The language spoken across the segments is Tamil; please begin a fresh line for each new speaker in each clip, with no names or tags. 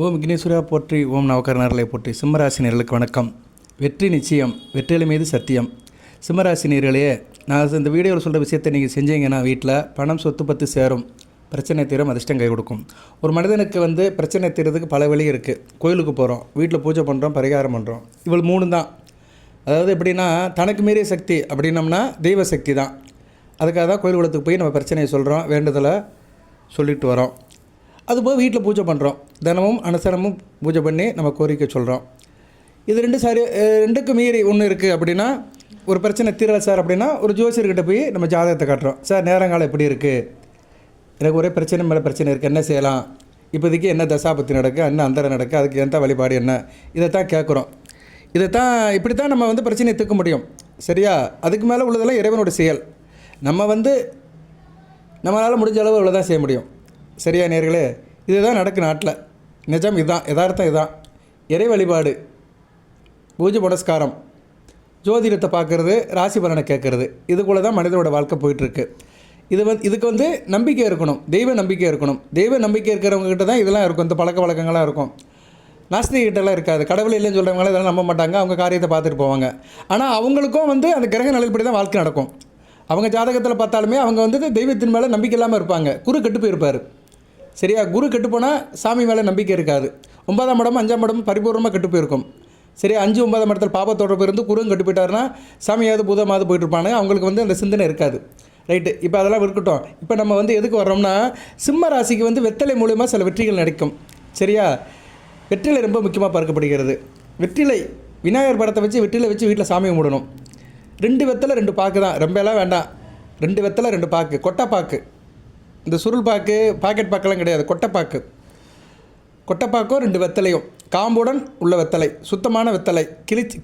ஓம் விக்னேஸ்வரா போற்றி, ஓம் நவகரணர்களை போற்றி. சிம்மராசினியர்களுக்கு வணக்கம். வெற்றி நிச்சயம், வெற்றிலை மீது சத்தியம். சிம்மராசினியர்களே, நான் இந்த வீடியோவில் சொல்கிற விஷயத்தை நீங்கள் செஞ்சீங்கன்னா வீட்டில் பணம் சொத்து பத்து சேரும், பிரச்சனை தீரும், அதிர்ஷ்டம் கை கொடுக்கும். ஒரு மனிதனுக்கு பிரச்சனை தீர்றதுக்கு பல வழி இருக்குது. கோயிலுக்கு போகிறோம், வீட்டில் பூஜை பண்ணுறோம், பரிகாரம் பண்ணுறோம். இவள் 3 தான். அதாவது எப்படின்னா, தனக்கு மீறிய சக்தி அப்படின்னம்னா தெய்வ சக்தி தான். அதுக்காக தான் கோயில் குளத்துக்கு போய் நம்ம பிரச்சனையை சொல்கிறோம், வேண்டுதலை சொல்லிட்டு வரோம். அதுபோல் வீட்டில் பூஜை பண்ணுறோம், தினமும் அனுசரமும் பூஜை பண்ணி நம்ம கோரிக்கை சொல்கிறோம். இது ரெண்டுக்கு மீறி ஒன்று இருக்குது அப்படின்னா, ஒரு பிரச்சனை தீரலை சார் அப்படின்னா ஒரு ஜோசியர்கிட்ட போய் நம்ம ஜாதகத்தை காட்டுறோம். சார் நேரங்காலம் எப்படி இருக்குது, எனக்கு ஒரே பிரச்சனை மேலே பிரச்சனை இருக்குது, என்ன செய்யலாம், இப்போதைக்கு என்ன தசாபத்தி நடக்கு, என்ன அந்தரம் நடக்கு, அதுக்கு எந்த வழிபாடு என்ன, இதைத்தான் கேட்குறோம். இப்படி தான் நம்ம பிரச்சனையை தீர்க்க முடியும். சரியா? அதுக்கு மேலே உள்ளதெல்லாம் இறைவனோட செயல். நம்மளால் முடிஞ்ச அளவு இவ்வளோ செய்ய முடியும். சரியா நேர்களே? இதுதான் நடக்கு நாட்டில். நிஜம் இதுதான், யதார்த்தம் இதுதான். இறை வழிபாடு, பூஜை புனஸ்காரம், ஜோதிடத்தை பார்க்குறது, ராசி பலனை கேட்குறது, இதுக்குள்ளே தான் மனிதனோட வாழ்க்கை போயிட்டுருக்கு. இதுக்கு நம்பிக்கை இருக்கணும், தெய்வ நம்பிக்கை இருக்கணும். தெய்வ நம்பிக்கை இருக்கிறவங்ககிட்ட தான் இதெல்லாம் இருக்கும், இந்த பழக்க வழக்கங்களாக இருக்கும். நாஸ்திகிட்டெல்லாம் இருக்காது. கடவுள் இல்லைன்னு சொல்கிறவங்களாம் இதெல்லாம் நம்ப மாட்டாங்க, அவங்க காரியத்தை பார்த்துட்டு போவாங்க. ஆனால் அவங்களுக்கும் அந்த கிரக நிலைப்படி தான் வாழ்க்கை நடக்கும். அவங்க ஜாதகத்தில் பார்த்தாலுமே அவங்க தெய்வத்தின் மேலே நம்பிக்கை இல்லாமல் இருப்பாங்க. குரு கெட்டு போயிருப்பார். சரியா? குரு கெட்டு போனால் சாமி மேலே நம்பிக்கை இருக்காது. 9ஆம் இடம் 5ஆம் இடம் பரிபூர்ணமாக கெட்டு போயிருக்கும். சரியா? 5, 9ஆம் இடத்துல பாபத்தோட இருந்து குருவும் கெட்டு போயிட்டாருன்னா சாமியாவது பூதமாவது போயிட்டுருப்பாங்க. அவங்களுக்கு அந்த சிந்தனை இருக்காது. ரைட்டு, இப்போ அதெல்லாம் இருக்கட்டும். இப்போ நம்ம எதுக்கு வர்றோம்னா, சிம்ம ராசிக்கு வெத்தலை மூலமாக சில வெற்றிகள் நடக்கும். சரியா? வெற்றிலை ரொம்ப முக்கியமாக பார்க்கப்படுகிறது. வெற்றிலை, விநாயகர் படத்தை வச்சு வெற்றிலை வச்சு வீட்டில் சாமி கும்பிடணும். 2 வெத்தலை 2 பாக்கு தான், ரொம்ப எல்லாம் வேண்டாம். 2 வெத்தலை 2 பாக்கு, கொட்டைப்பாக்கு. இந்த சுருள் பாக்கு, பாக்கெட் பாக்கெல்லாம் கிடையாது, கொட்டைப்பாக்கும் 2 வெத்தலையும், காம்புடன் உள்ள வெத்தலை, சுத்தமான வெத்தலை,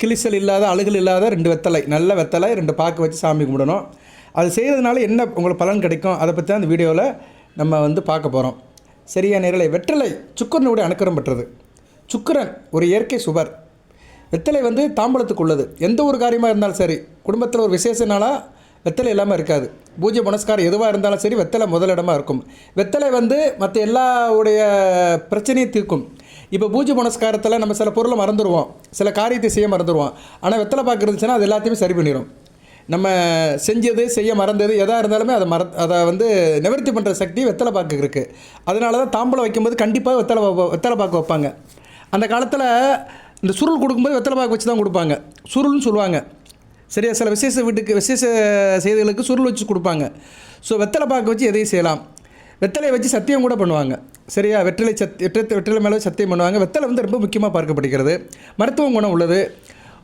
கிளிசல் இல்லாத, அழுகல் இல்லாத 2 வெத்தலை, நல்ல வெத்தலை 2 பாக்கு வச்சு சாமி கும்பிடணும். அது செய்கிறதுனால என்ன உங்களுக்கு பலன் கிடைக்கும், அதை பற்றி தான் அந்த வீடியோவில் நம்ம பார்க்க போகிறோம். சரியா நேரலை? வெற்றிலை சுக்கிரனுடைய அனுக்கிரம் பெற்றது. சுக்கிரன் ஒரு இயற்கை சுவர். வெத்தலை தாம்பூலத்துக்கு உள்ளது. எந்த ஒரு காரியமாக இருந்தாலும் சரி, குடும்பத்தில் ஒரு விசேஷ நாளாக வெத்தலை இல்லாமல் இருக்காது. பூஜை புனஸ்காரம் எதுவாக இருந்தாலும் சரி, வெத்தலை முதலிடமாக இருக்கும். வெத்தலை மற்ற எல்லாவுடைய பிரச்சனையும் தீர்க்கும். இப்போ பூஜை புனஸ்காரத்தில் நம்ம சில பொருளை மறந்துடுவோம், சில காரியத்தை செய்ய மறந்துடுவோம். ஆனால் வெத்தலை பாக்கு இருந்துச்சுன்னா அது எல்லாத்தையுமே சரி பண்ணிடும். நம்ம செஞ்சது செய்ய மறந்தது எதாக இருந்தாலுமே அதை நிவர்த்தி பண்ணுற சக்தி வெத்தலை பாக்கு இருக்குது. அதனால தான் தாம்பூலம் வைக்கும்போது கண்டிப்பாக வெத்தலை பாக்கு வைப்பாங்க. அந்த காலத்தில் இந்த சுருள் கொடுக்கும்போது வெத்தலை பாக்கு வச்சு தான் கொடுப்பாங்க. சுருள்னு சொல்லுவாங்க. சரியா? சில விசேஷ செய்திகளுக்கு சுருள் வச்சு கொடுப்பாங்க. ஸோ வெத்தலை பாக்கு வச்சு எதையும் செய்யலாம். வெத்தலையை வச்சு சத்தியம் கூட பண்ணுவாங்க. சரியா? வெற்றிலை மேலே சத்தியம் பண்ணுவாங்க. வெத்தலை ரொம்ப முக்கியமாக பார்க்கப்படுகிறது. மருத்துவ குணம் உள்ளது.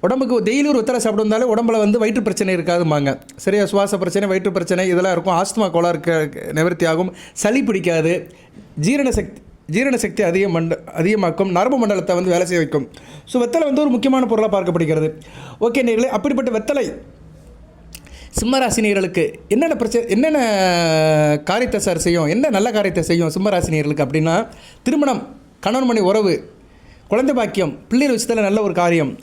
உடம்புக்கு டெய்லி ஒரு வெத்தலை சாப்பிட்டு வந்தாலே உடம்புல வயிற்று பிரச்சனை இருக்காதும்பாங்க. சரியா? சுவாச பிரச்சனை, வயிற்று பிரச்சனை இதெல்லாம் இருக்கும். ஆஸ்துமா கோளாறு நிவர்த்தி ஆகும். சளி பிடிக்காது. ஜீரண சக்தி அதிகமாக்கும். நரம்பு மண்டலத்தை வேலை செய்ய வைக்கும். ஸோ வெத்தலை ஒரு முக்கியமான பொருளாக பார்க்கப்படுகிறது. ஓகே நேர்களே, அப்படிப்பட்ட வெத்தலை சிம்மராசினியர்களுக்கு என்னென்ன காரியத்தை சார் செய்யும், என்ன நல்ல காரியத்தை செய்யும் சிம்மராசினியர்களுக்கு அப்படின்னா, திருமணம், கணவன் மனைவி உறவு, குழந்தை பாக்கியம், பிள்ளைகள் விஷயத்தில் நல்ல ஒரு காரியம்,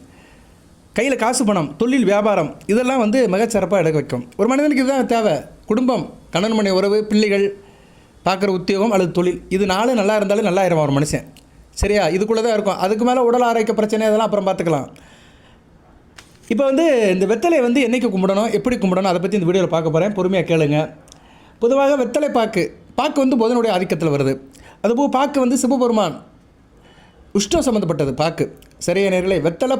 கையில் காசு பணம், தொழில் வியாபாரம், இதெல்லாம் மிகச்சிறப்பாக எடுக்க வைக்கும். ஒரு மனிதனுக்கு இதுதான் தேவை. குடும்பம், கணவன் மனைவி உறவு, பிள்ளைகள், பார்க்குற உத்தியோகம் அல்லது தொழில், இது 4 நல்லா இருந்தாலும் நல்லாயிரும் ஒரு மனுஷன். சரியா? இதுக்குள்ளே தான் இருக்கும். அதுக்கு மேலே உடல் ஆரோக்கிய பிரச்சனை அதெல்லாம் அப்புறம் பார்த்துக்கலாம். இப்போ இந்த வெத்தலை என்றைக்கு கும்பிடணும், எப்படி கும்பிடணும், அதை பற்றி இந்த வீடியோவில் பார்க்க போகிறேன். பொறுமையாக கேளுங்க. பொதுவாக வெத்தலை பாக்கு புதனுடைய ஆதிக்கத்தில் வருது. அதுபோல் பாக்கு சிவபெருமான் உஷ்ணம் சம்மந்தப்பட்டது பாக்கு. சரியா நேர்களே? வெத்தலை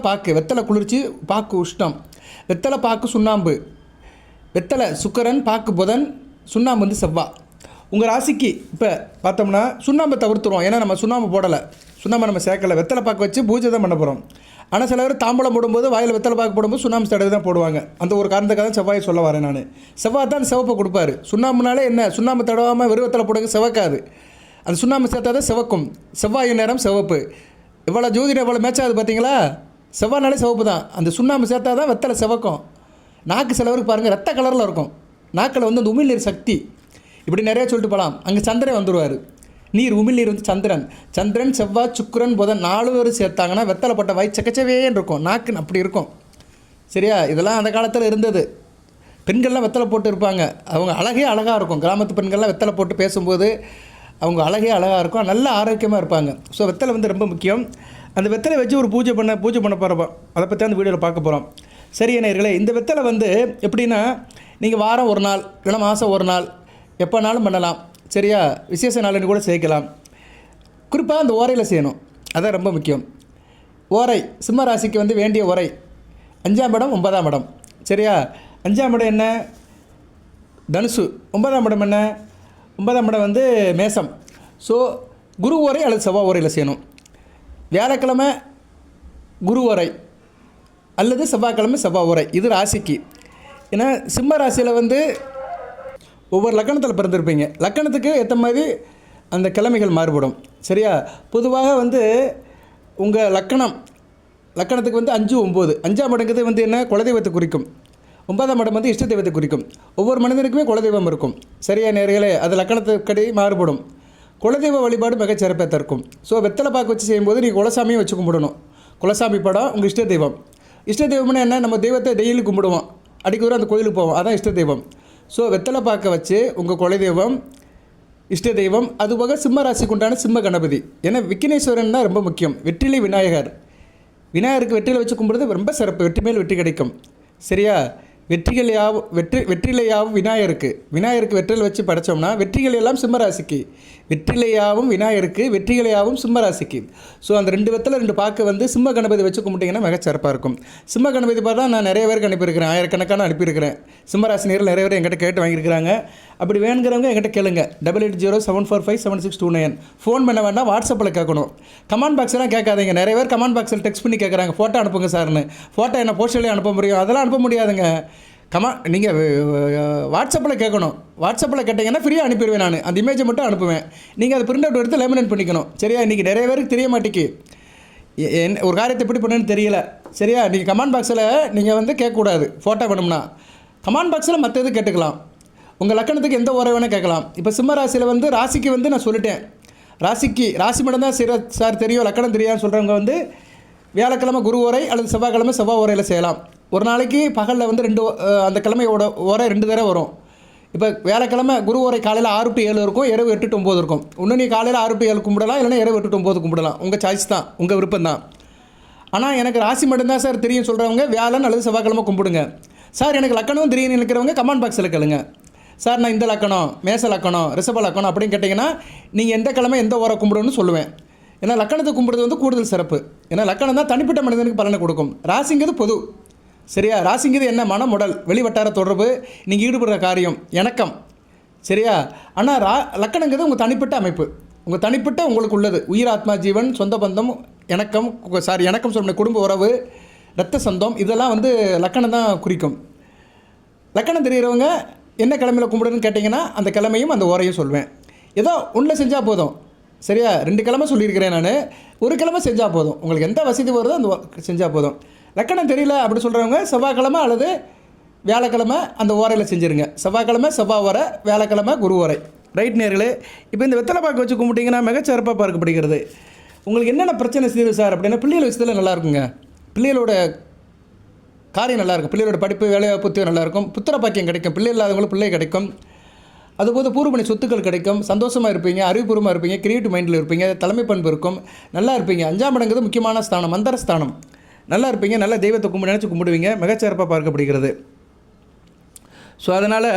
குளிர்ச்சி, பாக்கு உஷ்ணம். வெத்தலை பாக்கு சுண்ணாம்பு. வெத்தலை சுக்கிரன், பாக்கு புதன், சுண்ணாம்பு செவ்வாய். உங்கள் ராசிக்கு இப்போ பார்த்தோம்னா சுண்ணாம்பை தவிர்த்துருவோம். ஏன்னா நம்ம சுண்ணாம்பு போடலை, சுண்ணாம்பை நம்ம சேர்க்கலை. வெத்தலை பாக்கு வச்சு பூஜை தான் பண்ண போகிறோம். ஆனால் சில பேர் தாம்பூலம் போடும்போது வாயில் வெத்தலை பாக்கு போடும்போது சுண்ணாம்பு தடவை தான் போடுவாங்க. அந்த ஒரு காரணத்துக்காக தான் செவ்வாயை சொல்ல வரேன் நான். செவ்வாய் தான் சிவப்பை கொடுப்பாரு. சுண்ணாம்புனாலே என்ன, சுண்ணாம்பு தடவாமல் வெறும் வெத்தலை போடுங்க சிவக்காது. அந்த சுண்ணாம்பு சேர்த்தா தான் சிவக்கும். செவ்வாய் நேரம் சிவப்பு. இவ்வளோ ஜோதிடம் இவ்வளோ மேட்சாகுது பார்த்தீங்களா? செவ்வாய்னாலே சிவப்பு தான். அந்த சுண்ணாம்பு சேர்த்தா தான் வெத்தலை சிவக்கும். நாக்கு சிலவருக்கு பாருங்கள் ரத்த கலரில் இருக்கும். நாக்கில் அந்த உமிழ்நீர் சக்தி இப்படி நிறையா சொல்லிட்டு போகலாம். அங்கே சந்திரன் வந்துடுவார். உமிழ்நீர் சந்திரன், செவ்வாய், சுக்கிரன், புதன் 4 பேர் சேர்த்தாங்கன்னா வெத்தலை போட்ட வாய் சக்கச்சவேன்னு இருக்கும். நாக்கு அப்படி இருக்கும். சரியா? இதெல்லாம் அந்த காலத்தில் இருந்தது. பெண்கள்லாம் வெத்தலை போட்டு இருப்பாங்க. அவங்க அழகாக இருக்கும். கிராமத்து பெண்கள்லாம் வெத்தலை போட்டு பேசும்போது அவங்க அழகே அழகாக இருக்கும், நல்ல ஆரோக்கியமாக இருப்பாங்க. ஸோ வெத்தலை வந்து ரொம்ப முக்கியம். அந்த வெத்தலை வச்சு ஒரு பூஜை பண்ண போகிறோம். அதை பற்றி அந்த வீடியோவில் பார்க்க போகிறோம். சரி நேயர்களே, இந்த வெத்தலை வந்து எப்படின்னா, நீங்கள் வாரம் ஒரு நாள் இல்லைனா மாதம் ஒரு நாள் எப்போனாலும் பண்ணலாம். சரியா, விசேஷ நாளுன்னு கூட சேர்க்கலாம். குறிப்பாக அந்த ஓரையில் செய்யணும், அதான் ரொம்ப முக்கியம். ஓரை சிம்ம ராசிக்கு வந்து வேண்டிய ஓரை 5ஆம் இடம் 9ஆம் இடம். சரியா, 5ஆம் இடம் என்ன? தனுசு. 9ஆம் இடம் என்ன? 9ஆம் இடம் வந்து மேசம். ஸோ குரு ஓரை அல்லது செவ்வாய் ஓரையில் செய்யணும். வியாழக்கிழமை குரு ஓரை அல்லது செவ்வாய்க்கிழமை செவ்வாய் ஓரை, இது ராசிக்கு. ஏன்னா சிம்ம ராசியில் வந்து ஒவ்வொரு லக்கணத்தில் பிறந்திருப்பீங்க, லக்கணத்துக்கு ஏற்ற மாதிரி அந்த கிழமைகள் மாறுபடும். சரியா, பொதுவாக வந்து உங்கள் லக்கணத்துக்கு வந்து 5, 9. 5ஆம் இடங்கிறது வந்து என்ன? குலதெய்வத்தை குறிக்கும். 9ஆம் இடம் வந்து இஷ்ட தெய்வத்தை குறிக்கும். ஒவ்வொரு மனிதனுக்குமே குலதெய்வம் இருக்கும். சரியா நேயர்களே, அது லக்கணத்துக்கடி மாறுபடும். குலதெய்வ வழிபாடு மிகச்சிறப்பாக இருக்கும். ஸோ வெத்தலை பாக்கு வச்சு செய்யும்போது நீங்கள் குலசாமியை வச்சு கும்பிடணும். குலசாமி படம் உங்கள் இஷ்ட தெய்வம். இஷ்ட தெய்வம்னா என்ன? நம்ம தெய்வத்தை டெய்லி கும்பிடுவோம், அடிக்கடி அந்த கோயிலுக்கு போவோம், அதான் இஷ்ட தெய்வம். ஸோ வெத்தலை பாக்க வச்சு உங்கள் குலதெய்வம், இஷ்ட தெய்வம், அதுபோக சிம்ம ராசிக்கு உண்டான சிம்ம கணபதி. ஏன்னா விக்னேஸ்வரன் தான் ரொம்ப முக்கியம். வெற்றிலை விநாயகருக்கு வெற்றிலை வச்சு கும்பிடுறது ரொம்ப சிறப்பு, வெற்றி மேல் வெற்றி கிடைக்கும். சரியா, வெற்றிலையாவும் விநாயகருக்கு வெற்றிலை வச்சு படைத்தோம்னா வெற்றிகள் எல்லாம் சிம்மராசிக்கு. வெற்றிலையாவும் விநாயகருக்கு வெற்றிகளையாவும் சிம்மராசிக்கு. ஸோ அந்த 2 வெத்தலை 2 பாக்கு வந்து சிம்ம கணபதி வச்சு கும்பிட்டிங்கன்னா மிகச்சிறப்பாக இருக்கும். சிம்ம கணபதி பாரு தான் நான் நிறைய பேருக்கு அனுப்பியிருக்கிறேன், ஆயிரக்கணக்கான அனுப்பியிருக்கிறேன். சிம்மராசி நேரில் நிறைய பேர் எங்கிட்ட கேட்டு வாங்கியிருக்கிறாங்க. அப்படி வேணுங்கிறவங்க எங்கிட்ட கேளுங்க. 8807457629. ஃபோன் பண்ண வேண்டாம், வாட்ஸ்அப்பில் கேட்கணும். கமெண்ட் பாக்ஸ்லாம் கேட்காதீங்க. நிறைய பேர் கமெண்ட் பாக்ஸில் டெக்ஸ்ட் பண்ணி கேட்குறாங்க, ஃபோட்டோ அனுப்புங்க சார்னு. ஃபோட்டோ என்ன போஸ்டர்லேயே அனுப்ப முடியும்? அதெல்லாம் அனுப்ப முடியாதுங்க. நீங்கள் வாட்ஸ்அப்பில் கேட்கணும். வாட்ஸ்அப்பில் கேட்டிங்கன்னா ஃப்ரீயாக அனுப்பிடுவேன். நான் அந்த இமேஜை மட்டும் அனுப்புவேன். நீங்கள் அதை பிரிண்ட் அவுட் எடுத்து லேமினேட் பண்ணிக்கணும். சரியா, இன்றைக்கி நிறைய பேருக்கு தெரிய மாட்டேக்கு ஒரு காரியத்தை எப்படி பண்ணுன்னு தெரியல. சரியா, நீங்கள் கமெண்ட் பாக்ஸில் நீங்கள் வந்து கேட்கக்கூடாது. ஃபோட்டோ வேணும்னா கமெண்ட் பாக்ஸில் மற்ற இது கேட்டுக்கலாம். உங்கள் லக்கணத்துக்கு எந்த உரை வேணால் கேட்கலாம். இப்போ சிம்ம ராசியில் வந்து ராசிக்கு வந்து நான் சொல்லிட்டேன், ராசி மட்டும் தான் சார் தெரியும், லக்கணம் தெரியாதுன்னு சொல்கிறவங்க வந்து வியாழக்கிழமை குரு ஓரை அல்லது செவ்வாய்க்கிழமை செவ்வாய் ஓரையில் செய்யலாம். ஒரு நாளைக்கு பகலில் வந்து அந்த கிழமையோட ஓரை 2 தடவை வரும். இப்போ வியாழக்கிழமை குரு ஓரை காலையில் 6 to 7 இருக்கும், இரவு 8 to 9 இருக்கும். இன்னும் நீ காலையில் 6 to 7 கும்பிடலாம், இல்லைனா இரவு 8 to 9 கும்பிடலாம். உங்கள் சாய்ஸ் தான், உங்கள் விருப்பம் தான். ஆனால் எனக்கு ராசி மட்டும்தான் சார் தெரியும் சொல்கிறவங்க வியாழன் அல்லது செவ்வாய்க்கிழமை கும்பிடுங்க. சார் எனக்கு லக்கணம் தெரியும் நினைக்கிறவங்க கமெண்ட் பாக்ஸில் கேளுங்க. சார் நான் இந்த லக்கணம், மேச லக்கணம், ரிஷப லக்கணம் அப்படின்னு கேட்டிங்கன்னா நீங்கள் எந்த கிழமை எந்த ஓரை கும்பிடுன்னு சொல்லுவேன். ஏன்னா லக்கணத்தை கும்பிடுறது வந்து கூடுதல் சிறப்பு. ஏன்னா லக்கணம் தான் தனிப்பட்ட மனிதனுக்கு பலனை கொடுக்கும். ராசிங்கிறது பொது. சரியா, ராசிங்கிறது என்ன? மனம், உடல், வெளிவட்டார தொடர்பு, நீங்கள் ஈடுபடுற காரியம், இணக்கம். சரியா, ஆனால் லக்கணங்கிறது உங்கள் தனிப்பட்ட அமைப்பு, உங்கள் தனிப்பட்ட உங்களுக்கு உள்ளது. உயிர், ஆத்மா, ஜீவன், சொந்த பந்தம், இணக்கம் சொல்ல குடும்ப உறவு, இரத்த சொந்தம், இதெல்லாம் வந்து லக்கணம் தான் குறிக்கும். லக்கணம் தெரிகிறவங்க என்ன கிழமையில் கும்பிடுன்னு கேட்டிங்கன்னா அந்த கிழமையும் அந்த ஓரையும் சொல்வேன். ஏதோ ஒன்றில் செஞ்சால் போதும். சரியா, 2 கிழமை சொல்லியிருக்கிறேன் நான், ஒரு கிழமை செஞ்சால் போதும். உங்களுக்கு எந்த வசதி வருதோ அந்த செஞ்சால் போதும். லக்கணம் தெரியல அப்படி சொல்கிறவங்க செவ்வாய்க்கிழமை அல்லது வியாழக்கிழமை அந்த ஓரையில் செஞ்சுருங்க. செவ்வாய்க்கிழமை செவ்வாய் ஓரை, வியாழக்கிழமை குரு ஓரை. ரைட் நேர்களே, இப்போ இந்த வெத்தலை பாக்கு வச்சு கும்பிட்டிங்கன்னா மிகச்சிறப்பாக பார்க்கப்படுகிறது. உங்களுக்கு என்னென்ன பிரச்சனை செய்யுது சார் அப்படின்னா, பிள்ளைகள் விஷயத்தில் நல்லா இருக்குங்க. பிள்ளைகளோட காரியம் நல்லாயிருக்கும், பிள்ளைகளோட படிப்பு, வேலைவாய்ப்பு நல்லாயிருக்கும், புத்திர பாக்கியம் கிடைக்கும், பிள்ளை இல்லாதவங்களுக்கு பிள்ளை கிடைக்கும். அதுபோது பூர்வமணி சொத்துக்கள் கிடைக்கும், சந்தோஷமாக இருப்பீங்க, அறிவுபூர்வமாக இருப்பீங்க, கிரியேட்டிவ் மைண்டில் இருப்பீங்க, தலைமை பண்பு இருக்கும், நல்லா இருப்பீங்க. 5ஆம் இடங்கிறது முக்கியமான ஸ்தானம், மந்திர ஸ்தானம். நல்லா இருப்பீங்க, நல்ல தெய்வத்தை நினச்சி கும்பிடுவீங்க, மிகச்சிறப்பாக பார்க்கப்படுகிறது. ஸோ அதனால்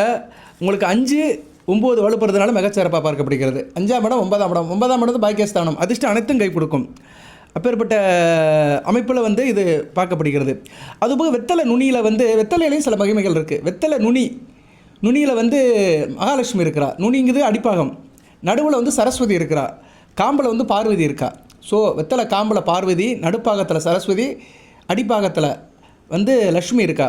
உங்களுக்கு 5, 9 வலுப்படுறதுனால மிகச்சிறப்பாக பார்க்கப்படுகிறது. 5ஆம் இடம் 9ஆம் இடம். 9ஆம் இடம் பாக்கியஸ்தானம், அதிர்ஷ்டம் அனைத்தும் கை கொடுக்கும். அப்பேற்பட்ட அமைப்பில் வந்து இது பார்க்கப்படுகிறது. அதுபோக வெத்தலை நுனியில் வந்து வெத்தலையிலையும் சில மகிமைகள் இருக்குது. வெத்தலை நுனியில் வந்து மகாலட்சுமி இருக்கிறா. நுனிங்கிறது அடிப்பாகம், நடுவில் வந்து சரஸ்வதி இருக்கிறா, காம்பில் வந்து பார்வதி இருக்கா. ஸோ வெத்தலை காம்பில் பார்வதி, நடுப்பாகத்தில் சரஸ்வதி, அடிப்பாகத்தில் வந்து லக்ஷ்மி இருக்கா.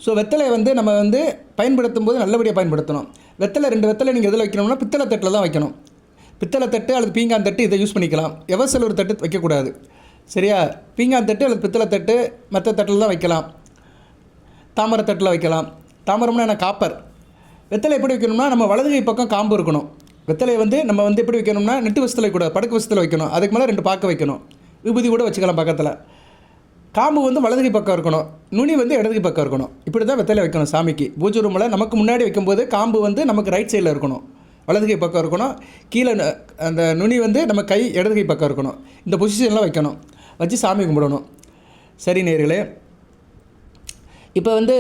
ஸோ வெத்தலை வந்து நம்ம வந்து பயன்படுத்தும் போது நல்லபடியாக பயன்படுத்தணும். வெத்தலை 2 வெத்தலை நீங்கள் எதில் வைக்கணும்னா பித்தளை தட்டில் தான் வைக்கணும். பித்தளை தட்டு அல்லது பீங்கான் தட்டு இதை யூஸ் பண்ணிக்கலாம். எவர்சில்வர் தட்டு வைக்கக்கூடாது. சரியா, பீங்கான் தட்டு அல்லது பித்தளை தட்டு மற்ற தட்டில் தான் வைக்கலாம். தாமரை தட்டில் வைக்கலாம். தாமரம்னா என்ன? காப்பர். வெத்தலை எப்படி வைக்கணும்னா நம்ம வலது கை பக்கம் காம்பு இருக்கணும். வெத்தலையை வந்து நம்ம வந்து எப்படி வைக்கணும்னா நெட்டு வசத்தில் கூட படுக்க வசத்தில் வைக்கணும். அதுக்கு மேலே 2 பாக்க வைக்கணும். விபூதி கூட வச்சுக்கலாம் பக்கத்தில். காம்பு வந்து வலது கை பக்கம் இருக்கணும், நுனி வந்து இடது கை பக்கம் இருக்கணும். இப்படி தான் வெத்தலை வைக்கணும் சாமிக்கு. பூஜை ரூமில் நமக்கு முன்னாடி வைக்கும்போது காம்பு வந்து நமக்கு ரைட் சைடில் இருக்கணும். வலது கை பக்கம் இருக்கணும். கீழே அந்த நுனி வந்து நம்ம கை இடது கை பக்கம் இருக்கணும். இந்த பொசிஷனில் வைக்கணும். வச்சு சாமி கும்பிடணும். சரி நேயர்களே, இப்போ வந்து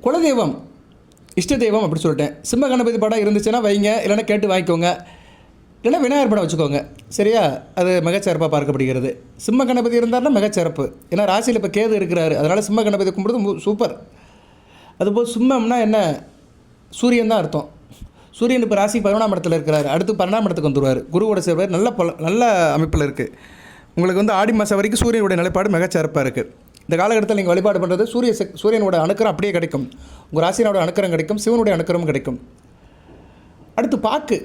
குலதெய்வம், இஷ்ட தெய்வம் அப்படி சொல்லிட்டேன். சிம்ம கணபதி படம் இருந்துச்சுன்னா வைங்க, இல்லைன்னா கேட்டு வாங்கிக்கோங்க, இல்லைன்னா விநாயகர் படம் வச்சுக்கோங்க. சரியா? அது மிகச்சிறப்பாக பார்க்கப்படுகிறது. சிம்ம கணபதி இருந்தார்னா மிகச்சிறப்பு. ஏன்னா ராசியில் இப்போ கேது இருக்கிறாரு, அதனால் சிம்ம கணபதி கும்பிடுறது சூப்பர். அதுபோல் சிம்மம்னா என்ன, சூரியன் தான் அர்த்தம். சூரியன் இப்போ ராசி 11ஆம் இடத்துல இருக்கிறார். அடுத்து 12ஆம் இடத்துக்கு வந்துடுவார். குருவோட சேர்வார். நல்ல அமைப்பில் இருக்குது. உங்களுக்கு வந்து ஆடி மாதம் வரைக்கும் சூரியனுடைய நிலைப்பாடு மிகச்சிறப்பாக இருக்குது. இந்த காலகட்டத்தில் நீங்கள் வழிபாடு பண்ணுறது சூரியனோட அணுக்கரம் அப்படியே கிடைக்கும். உங்கள் ராசினோட அணுக்கரம் கிடைக்கும். சிவனுடைய அணுக்கரம் கிடைக்கும். அடுத்து பாக்கு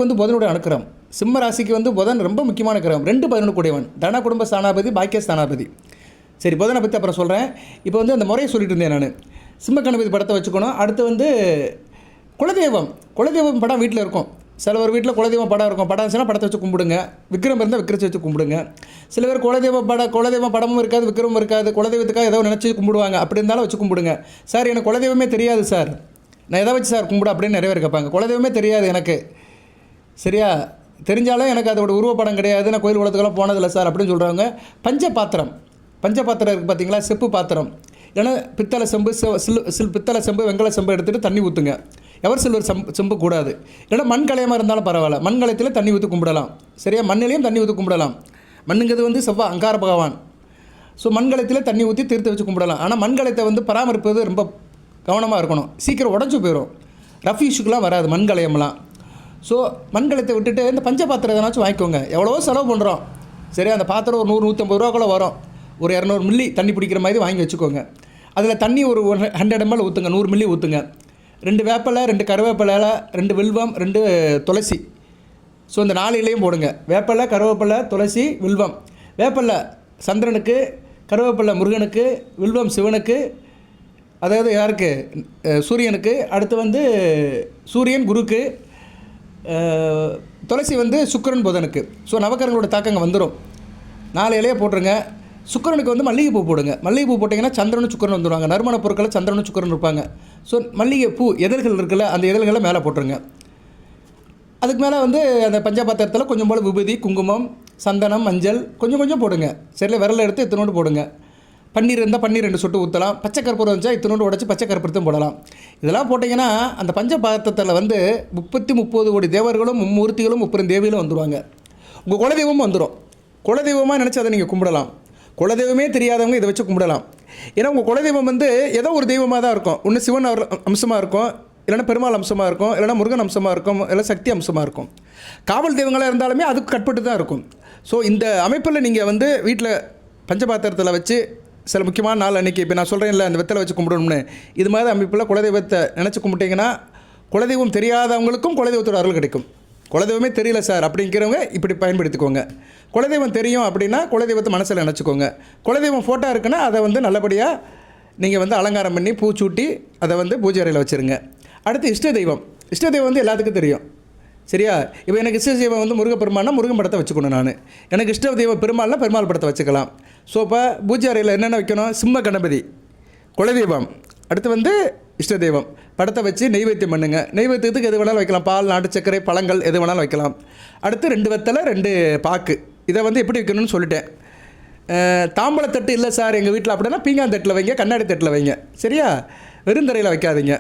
வந்து புதனுடைய அணுக்கரம். சிம்ம ராசிக்கு வந்து புதன் ரொம்ப முக்கியமான கிரகம். 2-11 கூடியவன். தன குடும்ப ஸ்தானாபதி, பாக்கிய ஸ்தானாபதி. சரி, புதனை பற்றி அப்புறம் சொல்கிறேன். இப்போ வந்து அந்த முறையை சொல்லிட்டு இருந்தேன் நான். சிம்ம கணபதி படத்தை வச்சுக்கணும். அடுத்து வந்து குலதெய்வம் படம் வீட்டில் இருக்கும். சில பேர் வீட்டில் குலதெய்வம் படம் இருக்கும். படம் இருந்துச்சுன்னா படத்தை வச்சு கும்பிடுங்க. விக்ரம் இருந்தால் விக்கிரத்தை வச்சு கும்பிடுங்க. சில பேர் குலதெய்வம் படமும் இருக்காது, விக்ரமும் இருக்காது, குலதெய்வத்துக்காக ஏதோ நினச்சி கும்பிடுவாங்க. அப்படி இருந்தாலும் வச்சு கும்பிடுங்க. சார் எனக்கு குலதெய்வமே தெரியாது சார், நான் எதை வச்சு சார் கும்பிடு அப்படின்னு நிறைய பேர் கேட்பாங்க. குலதெய்வமே தெரியாது எனக்கு. சரியா? தெரிஞ்சாலும் எனக்கு அதோட உருவப்படம் கிடையாது, நான் கோயில் குளத்துக்கெல்லாம் போனதில்லை சார் அப்படின்னு சொல்கிறவங்க. பஞ்சபாத்திரம் இருக்குது பார்த்தீங்களா? செப்பு பாத்திரம், இல்லைன்னா பித்தளை செம்பு, பித்தளை செம்பு, வெங்கல செம்பு எடுத்துகிட்டு தண்ணி ஊற்றுங்க. எவர் சில்வர் செம்பு கூடாது. இல்லைன்னா மண் கலையமாக இருந்தாலும் பரவாயில்ல, மண் கலையத்தில் தண்ணி ஊற்றி கும்பிடலாம். சரியா? மண்ணிலையும் தண்ணி ஊற்றி கும்பிடலாம். மண்ணுங்கிறது வந்து செவ்வாய் அங்கார பகவான். ஸோ மண் கலையத்தில் தண்ணி ஊற்றி தீர்த்து வச்சு கும்பிடலாம். ஆனால் மண் கலையத்தை வந்து பராமரிப்பது ரொம்ப கவனமாக இருக்கணும். சீக்கிரம் உடஞ்சி போயிடும். ரஃப் இஷ்யூக்கெலாம் வராது மண் கலையம்லாம். ஸோ மண்கலத்தை விட்டுட்டு இந்த பஞ்சபாத்திரம் எதனாச்சும் வாங்கிக்கோங்க. எவ்வளோ செலவு பண்ணுறோம். சரி, அந்த பாத்திரம் ஒரு 100-150 ரூபாக்குள்ளே வரும். ஒரு 200 மில்லி தண்ணி பிடிக்கிற மாதிரி வாங்கி வச்சுக்கோங்க. அதில் தண்ணி ஒரு 100 ml ஊற்றுங்க. 100 மில்லி ஊற்றுங்க. 2 வேப்பிலை, 2 கருவேப்பிலை, 2 வில்வம், 2 துளசி. ஸோ இந்த 4 இலையும் போடுங்க. வேப்பிலை, கருவேப்பிலை, துளசி, வில்வம். வேப்பிலை சந்திரனுக்கு, கருவேப்பிலை முருகனுக்கு, வில்வம் சிவனுக்கு, அதாவது யாருக்கு, சூரியனுக்கு. அடுத்து வந்து சூரியன் குருக்கு, துளசி வந்து சுக்கிரன் புதனுக்கு. ஸோ நவக்கரங்களோட தாக்கங்க வந்துடும். 4 இலையை போட்டுருங்க. சுக்கிரனுக்கு வந்து மல்லிகைப்பூ போடுங்க. மல்லிகைப்பூ போட்டிங்கன்னா சந்திரனும் சுக்கிரன் வந்துடுவாங்க. நறுமண பொருட்களை சந்திரனும் சுக்கிரன் இருப்பாங்க. ஸோ மல்லிகைப்பூ இதழ்கள் இருக்குல்ல, அந்த இதழ்களை மேலே போட்டுருங்க. அதுக்கு மேலே வந்து அந்த பஞ்சபாத்திரத்தில் கொஞ்சம் போல் விபூதி, குங்குமம், சந்தனம், மஞ்சள் கொஞ்சம் போடுங்க. சரியில்லை, விரலை எடுத்து இத்தனோண்டு போடுங்க. பன்னீர் இருந்தால் பன்னீர் 2 சொட்டு ஊற்றலாம். பச்சை கற்பூரம் இருந்துச்சா இத்தனோண்டு உடச்சி பச்சை கற்பூரத்தையும் போடலாம். இதெல்லாம் போட்டிங்கன்னா அந்த பஞ்சபாத்திரத்தில் வந்து 30 கோடி தேவர்களும், மும்மூர்த்திகளும், 30 தேவிகளும் வந்துடுவாங்க. உங்கள் குலதெய்வமும் வந்துடும். குலதெய்வமாக நினச்சி அதை நீங்கள் கும்பிடலாம். குலதெய்வமே தெரியாதவங்க இதை வச்சு கும்பிடலாம். ஏன்னா உங்கள் குலதெய்வம் வந்து ஏதோ ஒரு தெய்வமாக தான் இருக்கும். ஒன்று சிவன் அம்சமாக இருக்கும், இல்லைனா பெருமாள் அம்சமாக இருக்கும், இல்லைனா முருகன் அம்சமாக இருக்கும், இல்லை சக்தி அம்சமாக இருக்கும். காவல் தெய்வங்களாக இருந்தாலுமே அதுக்கு கட்பட்டு தான் இருக்கும். ஸோ இந்த அமைப்பில் நீங்கள் வந்து வீட்டில் பஞ்சபாத்திரத்தில் வச்சு சில முக்கியமான நாள் அன்றைக்கி இப்போ நான் சொல்கிறேன் இல்லை, அந்த வெத்தலை வச்சு கும்பிடணும்னு, இது மாதிரி அமைப்பில் குலதெய்வத்தை நினச்சி கும்பிட்டிங்கன்னா குலதெய்வம் தெரியாதவங்களுக்கும் குலதெய்வத்தோட அருள் கிடைக்கும். குலதெய்வமே தெரியல சார் அப்படிங்கிறவங்க இப்படி பயன்படுத்திக்கோங்க. குலதெய்வம் தெரியும் அப்படின்னா குலதெய்வத்தை மனசில் நினச்சிக்கோங்க. குலதெய்வம் ஃபோட்டோ இருக்குன்னா அதை வந்து நல்லபடியாக நீங்கள் வந்து அலங்காரம் பண்ணி பூச்சூட்டி அதை வந்து பூஜை அறையில் வச்சுருங்க. அடுத்து இஷ்ட தெய்வம் வந்து எல்லாத்துக்கும் தெரியும். சரியா? இப்போ எனக்கு இஷ்ட தெய்வம் வந்து முருகப்பெருமானா முருகன் படத்தை வச்சுக்கணும். நான் எனக்கு இஷ்ட தெய்வம் பெருமாள்னா பெருமாள் படத்தை வச்சுக்கலாம். ஸோ இப்போ பூஜை அறையில் என்னென்ன வைக்கணும்? சிம்ம கணபதி குலதெய்வம், அடுத்து வந்து இஷ்ட தெய்வம் படத்தை வச்சு நெய்வேத்தியம் பண்ணுங்கள். நெய்வேத்தியத்துக்கு எது வேணாலும் வைக்கலாம். பால், நாட்டு சர்க்கரை, பழங்கள் எது வேணாலும் வைக்கலாம். அடுத்து 2 வெத்தலை, 2 பாக்கு. இதை வந்து எப்படி வைக்கணும்னு சொல்லிட்டேன். தாம்பழத்தட்டு இல்லை சார் எங்கள் வீட்டில் அப்படின்னா பீங்கான் தட்டில் வைங்க, கண்ணாடி தட்டில் வைங்க. சரியா? வெறுந்தரையில் வைக்காதீங்க.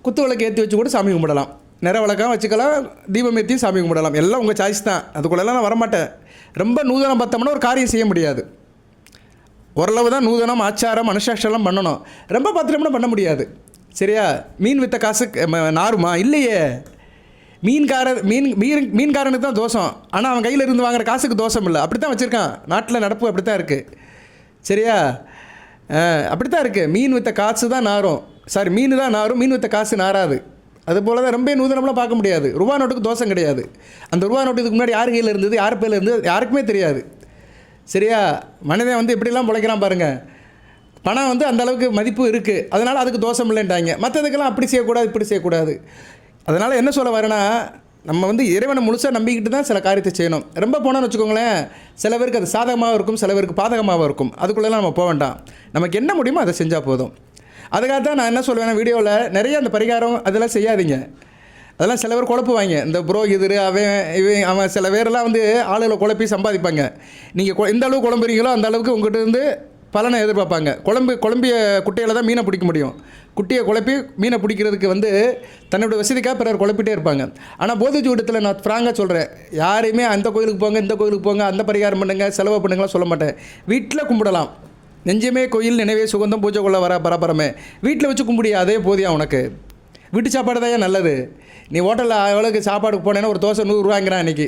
குத்து விளக்கு ஏற்றி வச்சு கூட சாமி கும்பிடலாம். நிற விளக்காக வச்சுக்கலாம், தீபம் ஏற்றியும் சாமி கும்பிடலாம். எல்லாம் உங்கள் சாய்ஸ் தான். அதுக்குள்ளெல்லாம் நான் வரமாட்டேன். ரொம்ப நூதனம் பார்த்தோம்னா ஒரு காரியம் செய்ய முடியாது. ஓரளவு தான் நூதனம், ஆச்சாரம், அனுசாஷனம் பண்ணணும். ரொம்ப பார்த்துட்டோம்னா பண்ண முடியாது. சரியா? மீன் விற்ற காசு நாருமா? இல்லையே. மீன்காரனுக்கு தான் தோஷம். ஆனால் அவன் கையில் இருந்து வாங்குற காசுக்கு தோஷம் இல்லை. அப்படி தான் வச்சுருக்கான். நாட்டில் நடப்பு அப்படி தான் இருக்குது. சரியா? அப்படி தான் இருக்குது. மீன் விற்ற காசு தான் நாரும். சாரி, மீன் தான் நாரும், மீன் விற்ற காசு நாராது. அதுபோல் தான் ரொம்ப நூதனம்லாம் பார்க்க முடியாது. ரூபா நோட்டுக்கு தோஷம் கிடையாது. அந்த ரூபா நோட்டு இதுக்கு முன்னாடி யார் கையில் இருந்தது, யார் பேரில் இருந்தது யாருக்குமே தெரியாது. சரியா? மனிதன் வந்து எப்படிலாம் பிழைக்கிறான் பாருங்கள். பணம் வந்து அந்தளவுக்கு மதிப்பு இருக்குது, அதனால் அதுக்கு தோஷம் இல்லைன்ட்டாங்க. மற்றதுக்கெல்லாம் அப்படி செய்யக்கூடாது, இப்படி செய்யக்கூடாது. அதனால் என்ன சொல்ல வரேன்னா, நம்ம வந்து இறைவனை முழுசாக நம்பிக்கிட்டு தான் சில காரியத்தை செய்யணும். ரொம்ப போனோன்னு வச்சுக்கோங்களேன், சில பேருக்கு அது சாதகமாக இருக்கும், சில பேருக்கு பாதகமாக இருக்கும். அதுக்குள்ளெல்லாம் நம்ம போக வேண்டாம். நமக்கு என்ன முடியுமோ அதை செஞ்சால் போதும். அதுக்காக தான் நான் என்ன சொல்லுவேன் வீடியோவில், நிறைய அந்த பரிகாரம் அதெல்லாம் செய்யாதீங்க. அதெல்லாம் சில பேர் குழப்புவாங்க. இந்த புரோகிதர் அவன் சில பேரெல்லாம் வந்து ஆளுகளை குழப்பி சம்பாதிப்பாங்க. நீங்கள் எந்த அளவுக்கு குழம்புறீங்களோ அந்த அளவுக்கு உங்கள்கிட்ட இருந்து பலனை எதிர்பார்ப்பாங்க. குழம்பிய குட்டையில் தான் மீனை பிடிக்க முடியும். குட்டியை குழப்பி மீனை பிடிக்கிறதுக்கு வந்து தன்னோட வசதிக்காக பிறர் குழப்பிட்டே இருப்பாங்க. ஆனால் போதை ஜோடத்தில் நான் ஃப்ராங்காக சொல்கிறேன், யாரையுமே அந்த கோயிலுக்கு போங்க, இந்த கோயிலுக்கு போங்க, அந்த பரிகாரம் பண்ணுங்க, செலவு பண்ணுங்களாம் சொல்ல மாட்டேன். வீட்டில் கும்பிடலாம். நெஞ்சமே கோயில், நினைவே சுகந்தம், பூஜை கொள்ள வர பரபரமே. வீட்டில் வச்சு கும்பிடியா, அதே போதியா உனக்கு. வீட்டு சாப்பாடு தான் நல்லது. நீ ஹோட்டலில் எவ்வளோக்கு சாப்பாடுக்கு போனேன்னா ஒரு தோசை 100 ரூபாங்கிறான் இன்றைக்கி.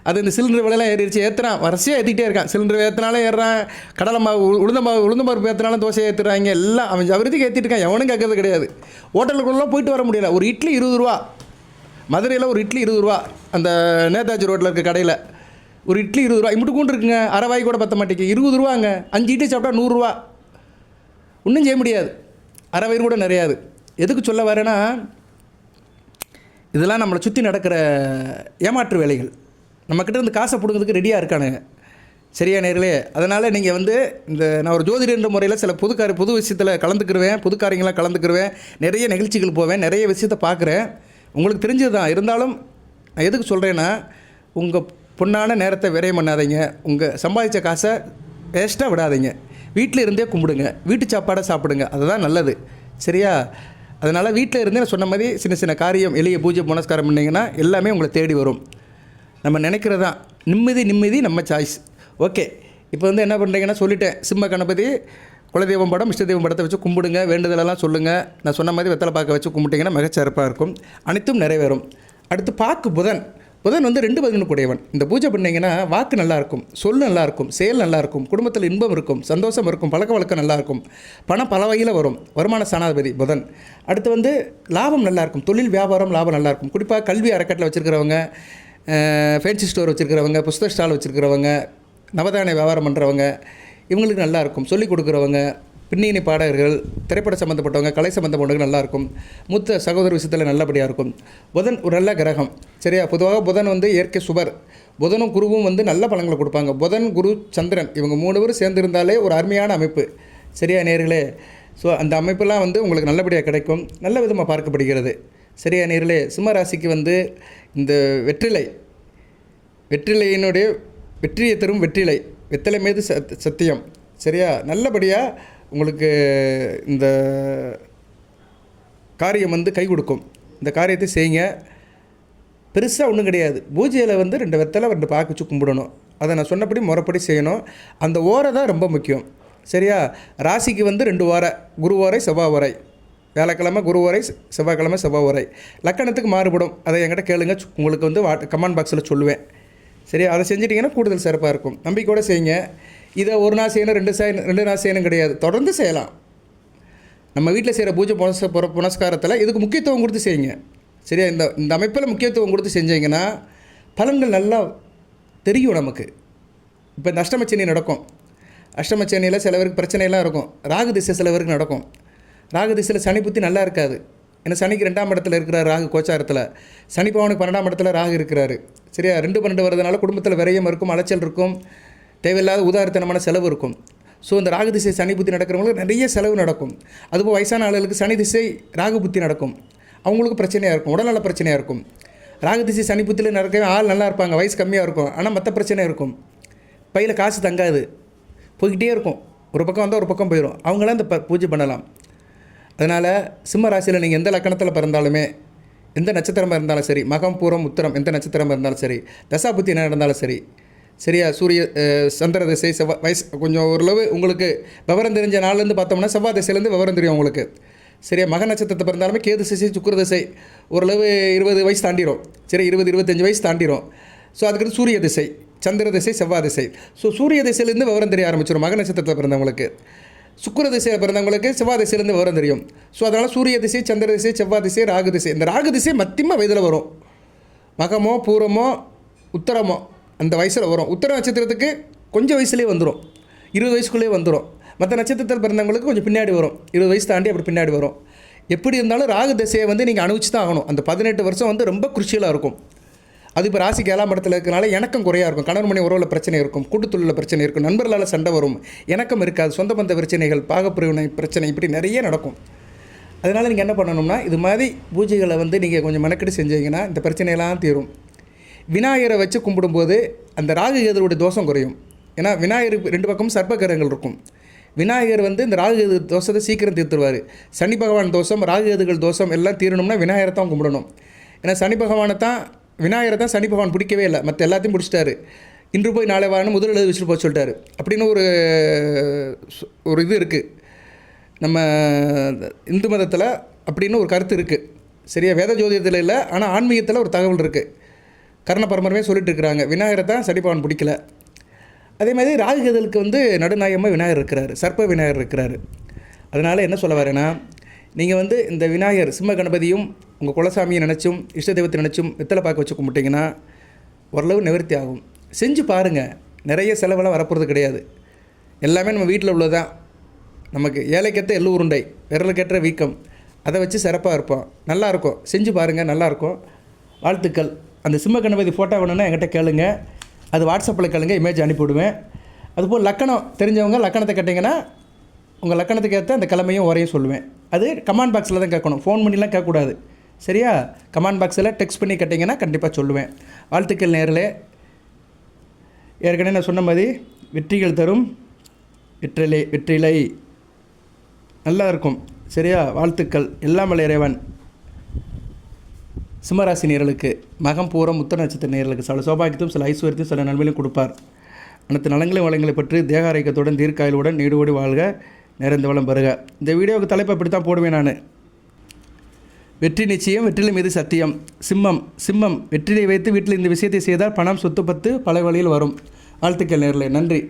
அது இந்த சிலிண்டர் விலையெல்லாம் ஏறிடுச்சு, ஏற்றுறான், வரிசையாக ஏற்றிக்கிட்டே இருக்கான். சிலிண்டர் ஏற்றினாலும் ஏறுறான், கடலை மாவு உளுந்த பருப்பு ஏற்றினாலும் தோசை ஏற்றுறாங்க. எல்லாம் அவன் ஜவரத்துக்கு ஏற்றிட்டு இருக்கான். எவனும் கேட்கறது கிடையாது. ஹோட்டலுக்குள்ளே போயிட்டு வர முடியல. ஒரு இட்லி 20 ரூபா. மதுரையில் ஒரு இட்லி 20 ரூபா. அந்த நேதாஜி ரோட்டில் இருக்க கடையில் ஒரு இட்லி 20 ரூபா. இம்பிட்டு கூண்டு இருக்குங்க. அரை வாய் கூட பற்ற மாட்டேங்குது. 20 ரூபாங்க. 5 இட்லி சாப்பிட்டா 100 ரூபா. ஒன்றும் செய்ய முடியாது. அரை வயிறு கூட நிறையாது. எதுக்கு சொல்ல வரேன்னா, இதெல்லாம் நம்மளை சுற்றி நடக்கிற ஏமாற்று வேலைகள். நம்மக்கிட்ட இருந்து காசை பிடுங்கிறதுக்கு ரெடியாக இருக்கானுங்க. சரியா நேர்களே? அதனால் நீங்கள் வந்து நான் ஒரு ஜோதிடர் முறையில் சில புது விஷயத்தில் கலந்துக்கிடுவேன், புதுக்காரியங்களாம் கலந்துக்கிடுவேன், நிறைய நிகழ்ச்சிகள் போவேன், நிறைய விஷயத்தை பார்க்குறேன். உங்களுக்கு தெரிஞ்சது தான். இருந்தாலும் நான் எதுக்கு சொல்கிறேன்னா, உங்கள் பொண்ணான நேரத்தை விரயம் பண்ணாதீங்க. உங்கள் சம்பாதிச்ச காசை வேஸ்ட்டாக விடாதீங்க. வீட்டில் இருந்தே கும்பிடுங்க. வீட்டு சாப்பாடை சாப்பிடுங்க. அதுதான் நல்லது. சரியா? அதனால் வீட்டில் இருந்தே நான் சொன்ன மாதிரி சின்ன சின்ன காரியம், எளிய பூஜை புனஸ்காரம் பண்ணிங்கன்னா எல்லாமே உங்களை தேடி வரும். நம்ம நினைக்கிறது தான். நிம்மதி நம்ம சாய்ஸ். ஓகே, இப்போ வந்து என்ன பண்ணுறீங்கன்னா சொல்லிட்டேன். சிம்ம கணபதி, குலதெய்வம் படம், இஷ்டதெய்வம் படத்தை வச்சு கும்பிடுங்க. வேண்டுதலெல்லாம் சொல்லுங்கள். நான் சொன்ன மாதிரி வெத்தலை பாக்க வச்சு கும்பிட்டிங்கன்னா மிகச்சிறப்பாக இருக்கும். அனைத்தும் நிறைவேறும். அடுத்து பாக்கு புதன் வந்து 2 கூடியவன். இந்த பூஜை பண்ணிங்கன்னா வாக்கு நல்லாயிருக்கும், சொல் நல்லாயிருக்கும், செயல் நல்லாயிருக்கும், குடும்பத்தில் இன்பம் இருக்கும், சந்தோஷம் இருக்கும், பழக்க வழக்கம் நல்லாயிருக்கும், பணம் பல வகையில் வரும். வருமான ஸ்தானாதிபதி புதன். அடுத்து வந்து லாபம் நல்லாயிருக்கும், தொழில் வியாபாரம் லாபம் நல்லாயிருக்கும். குறிப்பாக கல்வி அறக்கட்டளை வச்சுருக்கிறவங்க, ஃபேன்சி ஸ்டோர் வச்சுருக்கிறவங்க, புஸ்தக ஸ்டால் வச்சுருக்கிறவங்க, நவதானிய வியாபாரம் பண்ணுறவங்க, இவங்களுக்கு நல்லாயிருக்கும். சொல்லிக் கொடுக்குறவங்க, பின்னணி பாடகர்கள், திரைப்பட சம்மந்தப்பட்டவங்க, கலை சம்மந்தப்பட்டவங்க நல்லாயிருக்கும். மூத்த சகோதர விஷயத்தில் நல்லபடியாக இருக்கும். புதன் ஒரு நல்ல கிரகம். சரியா? பொதுவாக புதன் வந்து இயற்கை சுபர். புதனும் குருவும் வந்து நல்ல பலன்களை கொடுப்பாங்க. புதன், குரு, சந்திரன் இவங்க 3 பேரும் சேர்ந்திருந்தாலே ஒரு அருமையான அமைப்பு. சரியா நேர்களே? ஸோ அந்த அமைப்பெல்லாம் வந்து உங்களுக்கு நல்லபடியாக கிடைக்கும். நல்ல விதமாக பார்க்கப்படுகிறது. சரியா நேர்களே? சிம்ம ராசிக்கு வந்து இந்த வெற்றிலையினுடைய வெற்றியை தரும் வெற்றிலை, வெத்தலை மீது சத்தியம். சரியா? நல்லபடியாக உங்களுக்கு இந்த காரியம் வந்து கை கொடுக்கும். இந்த காரியத்தை செய்யுங்க. பெருசாக ஒன்றும் கிடையாது. பூஜையில் வந்து 2 வெத்தலை 2 பாக்கு வச்சு கும்பிடணும். அதை நான் சொன்னபடி முறைப்படி செய்யணும். அந்த ஓரை தான் ரொம்ப முக்கியம். சரியா? ராசிக்கு வந்து 2 ஓரை, குரு ஓரை, செவ்வாய் ஓரை. வியாழக்கிழமை குரு ஓரை, செவ்வாய்க்கிழமை செவ்வாய் ஓரை. லக்கணத்துக்கு மாறுபடும். அதை என்கிட்ட கேளுங்க, உங்களுக்கு வந்து கமெண்ட் பாக்ஸில் சொல்லுவேன். சரியா? அதை செஞ்சிட்டிங்கன்னா கூடுதல் சிறப்பாக இருக்கும். நம்பிக்கையோடு செய்யுங்க. இதை ஒரு நாள் செய்யணும், 2 நாள் செய்யணும் கிடையாது. தொடர்ந்து செய்யலாம். நம்ம வீட்டில் செய்கிற பூஜை புனஸ்காரத்தில் இதுக்கு முக்கியத்துவம் கொடுத்து செய்யுங்க. சரியா? இந்த அமைப்பில் முக்கியத்துவம் கொடுத்து செஞ்சீங்கன்னா பலன்கள் நல்லா தெரியும் நமக்கு. இப்போ இந்த அஷ்டமச்சனி நடக்கும். அஷ்டமச்சனியில் சில பேருக்கு பிரச்சனையெல்லாம் இருக்கும். ராகு திசை சில பேருக்கு நடக்கும். ராகு திசையில் சனி புத்தி நல்லா இருக்காது. ஏன்னா சனிக்கு 2ஆம் இடத்துல இருக்கிறார் ராகு கோச்சாரத்தில். சனி பவனுக்கு 12ஆம் இடத்துல ராகு இருக்கிறாரு. சரியா? 2-12 வரதுனால குடும்பத்தில் விரயம் இருக்கும், அலைச்சல் இருக்கும், தேவையில்லாத உதாரணத்தனமான செலவு இருக்கும். ஸோ இந்த ராகு திசை சனி புத்தி நடக்கிறவங்களுக்கு நிறைய செலவு நடக்கும். அதுபோல் வயசான ஆளுகளுக்கு சனி திசை ராகு புத்தி நடக்கும். அவங்களுக்கு பிரச்சனையாக இருக்கும், உடல்நல பிரச்சனையாக இருக்கும். ராகு திசை சனி புத்தியில் நடக்கவே ஆள் நல்லா இருப்பாங்க, வயசு கம்மியாக இருக்கும், ஆனால் மற்ற பிரச்சனை இருக்கும். பையில் காசு தங்காது, போய்கிட்டே இருக்கும். ஒரு பக்கம் வந்தால் ஒரு பக்கம் போயிடும். அவங்களாம் இந்த பூஜை பண்ணலாம். அதனால் சிம்ம ராசியில் நீங்கள் எந்த லக்கணத்தில் பிறந்தாலுமே, எந்த நட்சத்திரமாக இருந்தாலும் சரி, மகம், பூரம், உத்திரம் எந்த நட்சத்திரமாக இருந்தாலும் சரி, தசாபுத்தி என்ன நடந்தாலும் சரி, சரியா? சூரிய சந்திர திசை, செவ்வாய், வயசு கொஞ்சம் ஓரளவு உங்களுக்கு விவரம் தெரிஞ்ச நாள்லேருந்து பார்த்தோம்னா செவ்வாய் திசையிலேருந்து விவரம் தெரியும் உங்களுக்கு. சரியா? மக நட்சத்திரத்தை பிறந்தாலுமே கேது திசை, சுக்கிர திசை ஓரளவு 20 வயசு தாண்டிடும். சரி, 20-25 வயசு தாண்டிடும். ஸோ அதுக்கு சூரிய திசை, சந்திர திசை, செவ்வாய் திசை. ஸோ சூரிய திசையிலேருந்து விவரம் தெரிய ஆரம்பிச்சிடும் மக நட்சத்திரத்தில் பிறந்தவங்களுக்கு. சுக்கிர திசையில் பிறந்தவங்களுக்கு செவ்வாய் திசையிலேருந்து விவரம் தெரியும். ஸோ அதனால் சூரிய திசை, சந்திர திசை, செவ்வாய் திசை, ராகு திசை. இந்த ராகு திசை மத்தியமாக வயதில் வரும். மகமோ பூரமோ உத்தரமோ அந்த வயசில் வரும். உத்தர நட்சத்திரத்துக்கு கொஞ்சம் வயசுலேயே வந்துடும், 20 வயசுக்குள்ளேயே வந்துடும். மற்ற நட்சத்திரத்தில் பிறந்தவங்களுக்கு கொஞ்சம் பின்னாடி வரும், 20 வயசு தாண்டி அப்படி பின்னாடி வரும். எப்படி இருந்தாலும் ராகு திசையை வந்து நீங்கள் அனுபவிச்சு தான் ஆகணும். அந்த 18 வருஷம் வந்து ரொம்ப குருஷியலாக இருக்கும். அது இப்போ ராசிக்கு 7ஆம் இடத்துல இருக்கிறனால இணக்கம் குறையாக இருக்கும். கணவன் மணி உறவில் பிரச்சனை இருக்கும், கூட்டுத்தொழிலில் பிரச்சனை இருக்கும், நண்பர்களால் சண்டை வரும், இணக்கம் இருக்காது, சொந்த பந்த பிரச்சனைகள், பாகப்பிரிவினை பிரச்சனை, இப்படி நிறைய நடக்கும். அதனால் நீங்கள் என்ன பண்ணணும்னா இது மாதிரி பூஜைகளை வந்து நீங்கள் கொஞ்சம் மெனக்கெட்டு செஞ்சீங்கன்னா இந்த பிரச்சனையெல்லாம் தீரும். விநாயகரை வச்சு கும்பிடும்போது அந்த ராகு கேதுவோட தோஷம் குறையும். ஏன்னா விநாயகருக்கு 2 பக்கமும் சர்ப்பகிரகங்கள் இருக்கும். விநாயகர் வந்து இந்த ராகு கேது தோஷத்தை சீக்கிரம் தீர்த்துருவார். சனி பகவான் தோஷம், ராகு கேதுகள் தோஷம் எல்லாம் தீரணும்னா விநாயகரை தான் கும்பிடணும். ஏன்னா சனி பகவானை தான், விநாயகரை தான் சனி பகவான் பிடிக்கவே இல்லை, மற்ற எல்லாத்தையும் பிடிச்சிட்டாரு. இன்று போய் நாளை வான்னு முதல் எழுதி வச்சுட்டு போக சொல்லிட்டாரு அப்படின்னு ஒரு இது இருக்குது நம்ம இந்து மதத்தில், அப்படின்னு ஒரு கருத்து இருக்குது. சரியா, வேத ஜோதிடத்தில் இல்லை, ஆனால் ஆன்மீகத்தில் ஒரு தகவல் இருக்குது. கர்ண பரம்பரமே சொல்லிட்டு இருக்கிறாங்க விநாயகரை தான் சனி பகவான் பிடிக்கல. அதே மாதிரி ராகு கேதுகளுக்கு வந்து நடுநாயகமாக விநாயகர் இருக்கிறார், சர்ப்ப விநாயகர் இருக்கிறார். அதனால் என்ன சொல்ல வரேன்னா, நீங்கள் வந்து இந்த விநாயகர் சிம்ம கணபதியும் உங்கள் குலசாமியை நினச்சும் இஷ்ட தெய்வத்தை நினச்சும் வெத்தலை பாக்க வச்சு கும்பிட்டிங்கன்னா ஓரளவு நிவர்த்தி ஆகும். செஞ்சு பாருங்கள். நிறைய செலவெல்லாம் வரப்போகிறது கிடையாது. எல்லாமே நம்ம வீட்டில் உள்ளதான். நமக்கு ஏழைக்கேற்ற எள்ளு உருண்டை, விரலுக்கேற்ற வீக்கம், அதை வச்சு சிறப்பாக இருப்போம். நல்லாயிருக்கும். செஞ்சு பாருங்கள், நல்லாயிருக்கும். வாழ்த்துக்கள். அந்த சிம்ம கணபதி ஃபோட்டோ வேணும்னா என்கிட்ட கேளுங்க, அது வாட்ஸ்அப்பில் கேளுங்க, இமேஜ் அனுப்பிவிடுவேன். அதுபோல் லக்கணம் தெரிஞ்சவங்க லக்கணத்தை கேட்டிங்கன்னா உங்கள் லக்கணத்துக்கு ஏற்ற அந்த கிழமையும் வரையும் சொல்லுவேன். அது கமெண்ட் பாக்ஸில் தான் கேட்கணும், ஃபோன் பண்ணிலாம் கேட்கக்கூடாது. சரியா, கமெண்ட் பாக்ஸில் டெக்ஸ்ட் பண்ணி கேட்டிங்கன்னா கண்டிப்பாக சொல்லுவேன். வாழ்த்துக்கள் நேர்களே. ஏற்கனவே நான் சொன்ன மாதிரி வெற்றிகள் தரும் வெற்றிலை நல்லா இருக்கும். சரியா, வாழ்த்துக்கள். எல்லாம் வல்ல இறைவன் சிம்மராசி நேர்களுக்கு, மகம் பூரம் உத்திர நட்சத்திர நேர்களுக்கு சில சௌபாகியத்தையும் சில ஐஸ்வர்யத்தையும் சில நன்மையிலும் கொடுப்பார். அனைத்து நலங்களையும் வளங்களை பற்றி தேக ஆரோக்கியத்துடன் தீர்க்காயலுடன் நீடோடி வாழ்க, நிறைந்த வளம் பெறுக. இந்த வீடியோவுக்கு தலைப்பை அப்படி தான் போடுவேன் நான். வெற்றி நிச்சயம், வெற்றிலை மீது சத்தியம். சிம்மம் வெற்றிலை வைத்து வீட்டில் இந்த விஷயத்தை செய்தால் பணம் சொத்து பத்து பல வழியில் வரும். வாழ்த்துக்கள் நேர்களே. நன்றி.